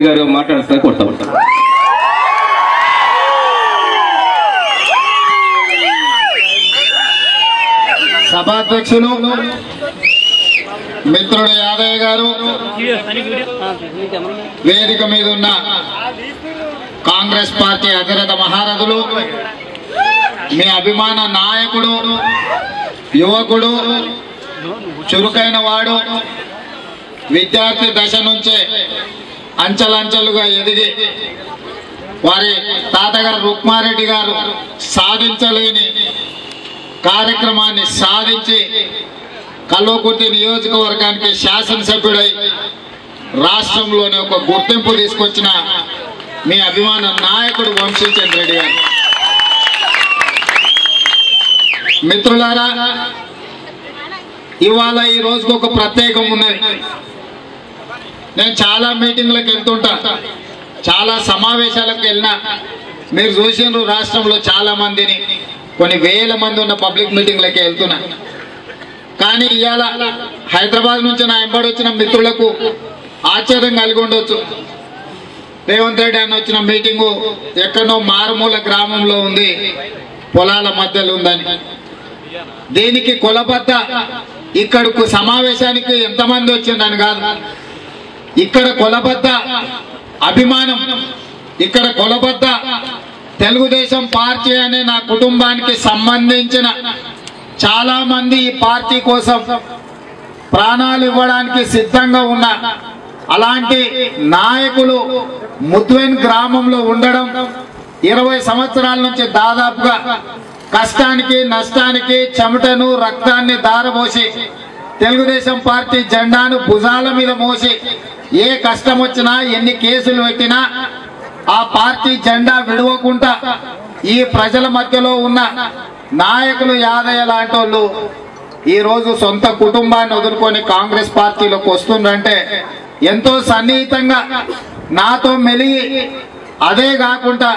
గారు మాట్లాడుతున్నారు కొడతాం. సభాధ్యక్షులు మిత్రుడు యాదయ్య గారు, వేదిక మీద ఉన్న కాంగ్రెస్ పార్టీ అధిరథ మహారథులు, మీ అభిమాన నాయకుడు, యువకుడు, చురుకైన వాడు, విద్యార్థి దశ నుంచే అంచెలంచెలుగా ఎదిగి వారి తాతగారు రుక్మారెడ్డి గారు సాధించలేని కార్యక్రమాన్ని సాధించి కల్వకుర్తి నియోజకవర్గానికి శాసనసభ్యుడై రాష్ట్రంలోనే ఒక గుర్తింపు తీసుకొచ్చిన మీ అభిమాన నాయకుడు వంశీచంద్ర రెడ్డి గారు. మిత్రులారా, ఇవాళ ఈ రోజుకు ఒక ప్రత్యేకం ఉన్నది. నేను చాలా మీటింగ్లకు వెళ్తుంటా, చాలా సమావేశాలకు వెళ్ళినా. మీరు చూసిండ్రు రాష్ట్రంలో చాలా మందిని, కొన్ని వేల మంది ఉన్న పబ్లిక్ మీటింగ్లకి వెళ్తున్నా. కానీ ఇవాళ హైదరాబాద్ నుంచి నా వెంబడి వచ్చిన మిత్రులకు ఆశ్చర్యం కలిగి ఉండొచ్చు. రేవంత్ రెడ్డి అన్న వచ్చిన మీటింగు ఎక్కడో మారుమూల గ్రామంలో ఉంది, పొలాల మధ్యలో ఉందని. దీనికి కొలబద్ద ఇక్కడకు సమావేశానికి ఎంతమంది వచ్చిందని కాదు, ఇక్కడ కొలబద్ద అభిమానం, ఇక్కడ కొలబద్ద తెలుగుదేశం పార్టీ అనే నా కుటుంబానికి సంబంధించిన చాలా మంది ఈ పార్టీ కోసం ప్రాణాలు ఇవ్వడానికి సిద్ధంగా ఉన్న అలాంటి నాయకులు ముద్వేన్ గ్రామంలో ఉండడం, 20 సంవత్సరాల నుంచి దాదాపుగా కష్టానికి నష్టానికి చెమటను రక్తాన్ని దారబోసి తెలుగుదేశం పార్టీ జెండాను భుజాల మీద మోసి ఏ కష్టం వచ్చినా ఎన్ని కేసులు పెట్టినా ఆ పార్టీ జెండా విడవకుండా ఈ ప్రజల మధ్యలో ఉన్న నాయకులు యాదయ్య లాంటి వాళ్ళు ఈ రోజు సొంత కుటుంబాన్ని వదులుకొని కాంగ్రెస్ పార్టీలోకి వస్తుందంటే ఎంతో సన్నిహితంగా నాతో మెలిగి, అదే కాకుండా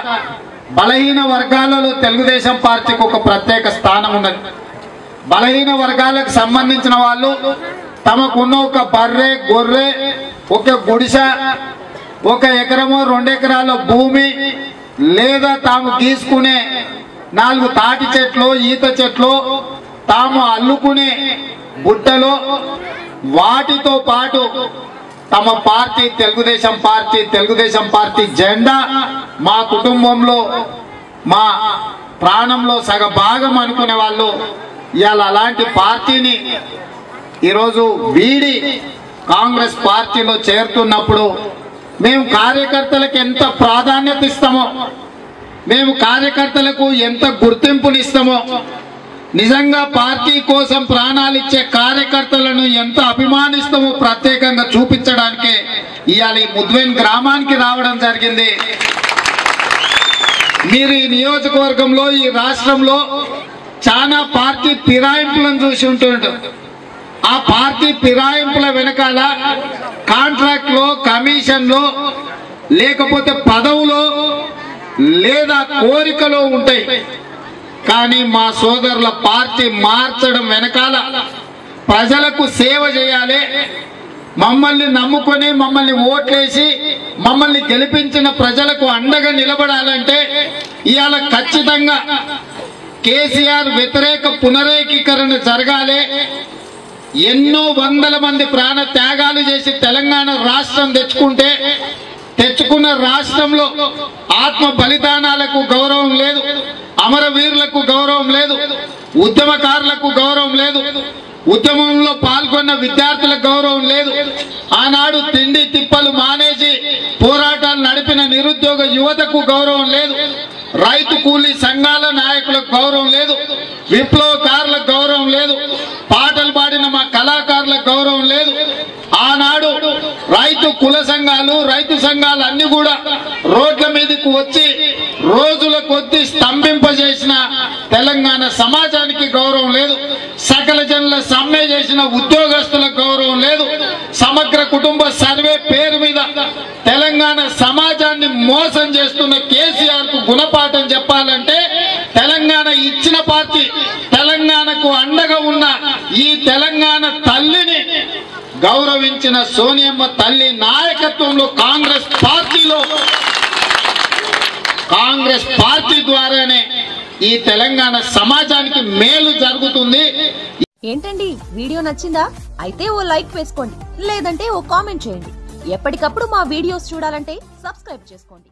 బలహీన వర్గాలలో తెలుగుదేశం పార్టీకి ఒక ప్రత్యేక స్థానం ఉన్నది. బలహీన వర్గాలకు సంబంధించిన వాళ్ళు తమకున్న ఒక బర్రె గొర్రె, ఒక గుడిసె, 1 ఎకరమో 2 ఎకరాల భూమి, లేదా తాము గీసుకునే 4 తాటి చెట్లు, ఈత చెట్లు, తాము అల్లుకునే బుట్టలో, వాటితో పాటు తమ పార్టీ తెలుగుదేశం పార్టీ జెండా మా కుటుంబంలో, మా ప్రాణంలో సగ భాగం అనుకునే వాళ్ళు ఇవాళ అలాంటి పార్టీని ఈరోజు వీడి కాంగ్రెస్ పార్టీలో చేరుతున్నప్పుడు మేము కార్యకర్తలకు ఎంత ప్రాధాన్యత ఇస్తామో, మేము కార్యకర్తలకు ఎంత గుర్తింపునిస్తామో, నిజంగా పార్టీ కోసం ప్రాణాలు ఇచ్చే కార్యకర్తలను ఎంత అభిమానిస్తామో ప్రత్యేకంగా చూపించడానికే ఇవాళ ఈ ముద్వేన్ గ్రామానికి రావడం జరిగింది. మీరు ఈ నియోజకవర్గంలో, ఈ రాష్ట్రంలో చాలా పార్టీ ఫిరాయింపులను చూసి ఉంటుంటారు. ఆ పార్టీ ఫిరాయింపుల వెనకాల కాంట్రాక్ట్లో, కమిషన్లో, లేకపోతే పదవులో లేదా కోరికలో ఉంటాయి. కానీ మా సోదరుల పార్టీ మార్చడం వెనకాల ప్రజలకు సేవ చేయాలి, మమ్మల్ని నమ్ముకొని మమ్మల్ని ఓట్లేసి మమ్మల్ని గెలిపించిన ప్రజలకు అండగా నిలబడాలంటే ఇవాళ ఖచ్చితంగా కేసీఆర్ వ్యతిరేక పునరేకీకరణ జరగాలి. ఎన్నో వందల మంది ప్రాణ త్యాగాలు చేసి తెలంగాణ రాష్ట్రం తెచ్చుకున్న రాష్ట్రంలో ఆత్మ బలిదానాలకు గౌరవం లేదు, అమరవీరులకు గౌరవం లేదు, ఉద్యమకారులకు గౌరవం లేదు, ఉద్యమంలో పాల్గొన్న విద్యార్థులకు గౌరవం లేదు, ఆనాడు తిండి తిప్పలు మానేసి పోరాటాలు నడిపిన నిరుద్యోగ యువతకు గౌరవం లేదు, రైతు కూలీ సంఘాల నాయకులకు గౌరవం లేదు, విప్లవకారులకు గౌరవం లేదు, పాటలు పాడిన మా కళాకారులకు గౌరవం లేదు. ఆనాడు రైతు కుల సంఘాలు, రైతు సంఘాలు అన్ని కూడా రోడ్ల మీదకు వచ్చి రోజుల కొద్దీ స్తంభింపజేసిన తెలంగాణ సమాజానికి గౌరవం లేదు, సకల జనుల సమ్మె చేసిన ఉద్యోగస్తులకు గౌరవం లేదు, సమగ్ర కుటుంబ సర్వే పేరు మీద తెలంగాణ సమాజాన్ని మోసం చేస్తున్న కేసీఆర్ కు గుణపాఠం చెప్పాలంటే తెలంగాణ ఇచ్చిన పార్టీ, తెలంగాణ తెలంగాణకు అండగా ఉన్న ఈ తెలంగాణ తల్లిని గౌరవించిన సోనియమ్మ తల్లి నాయకత్వంలో కాంగ్రెస్ పార్టీ ద్వారానే ఈ తెలంగాణ సమాజానికి మేలు జరుగుతుంది. ఏంటండి వీడియో నచ్చిందా? అయితే ఓ లైక్ వేసుకోండి, లేదంటే ఓ కామెంట్ చేయండి. ఎప్పటికప్పుడు మా వీడియోస్ చూడాలంటే సబ్స్క్రైబ్ చేసుకోండి.